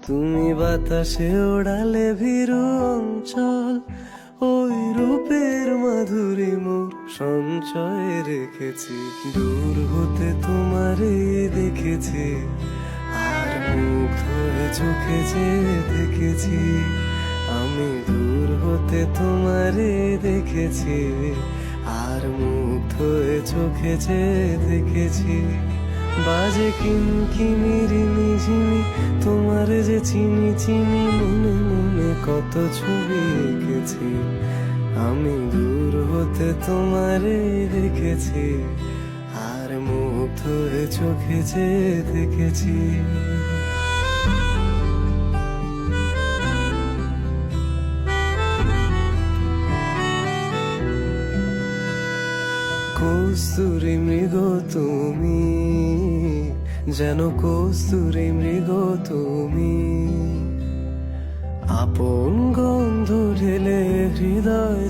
তুমি বাতাসে ওড়ালে ভীরু অঞ্চল, ওই রূপের মাধুরী মোর সঞ্চয়ে রেখেছি। দূর হতে তোমারে দেখেছি, আর মুগ্ধ হয়ে চোখে যে দেখেছি। আমি দূর হতে তোমারে দেখেছি, আর মুগ্ধ হয়ে চোখে যে দেখেছি। বাজে কিনকিনি ঝিমি, তোমার যে চিনি চিনি, মনে মনে কত ছবি এঁকেছি। আমি দূর হতে তোমারে দেখেছি, আর মুগ্ধ হয়ে চোখে যে দেখেছি। কস্তুরী মৃগ তুমি, যেন কস্তুরী মৃগ তুমি। আপন গন্ধ ঢেলে হৃদয়